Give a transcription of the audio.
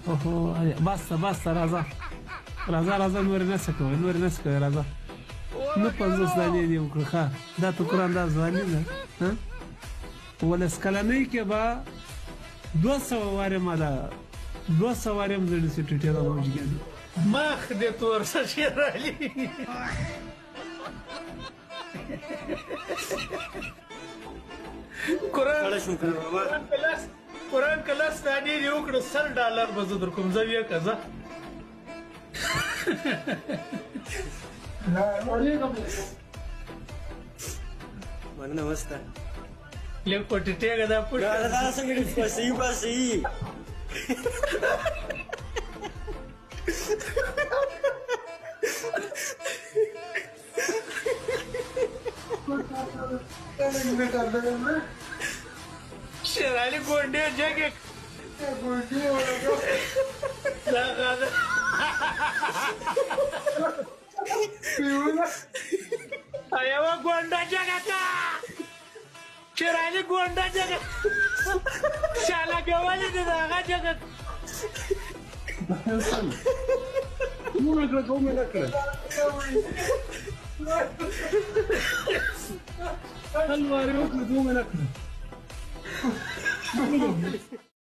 Oho, basta, basta, Raza. Raza nuri nasa kawai, nuri nasa kawai, Raza. Nu 50 دانې دي وکړه ښه دا ته قرآن دا ځواني ده ولس کلنۍ کې به 200 وارې ما دا 200 وارې هم زړه سي ټټې دا موجګېدو مخ دې تور څه شیر علي قرآن کلاس دانې دې وکړه $100 به زه در کوم زه بیا که زه Mana masta? Le potete da put. Gak sangat pasti pasti. Şerali gonde jacket. Ayawa gonda jacket. Şerali gonda jacket. Şala gavali de daga jacket. Como é que é? Alvaro, como é que é?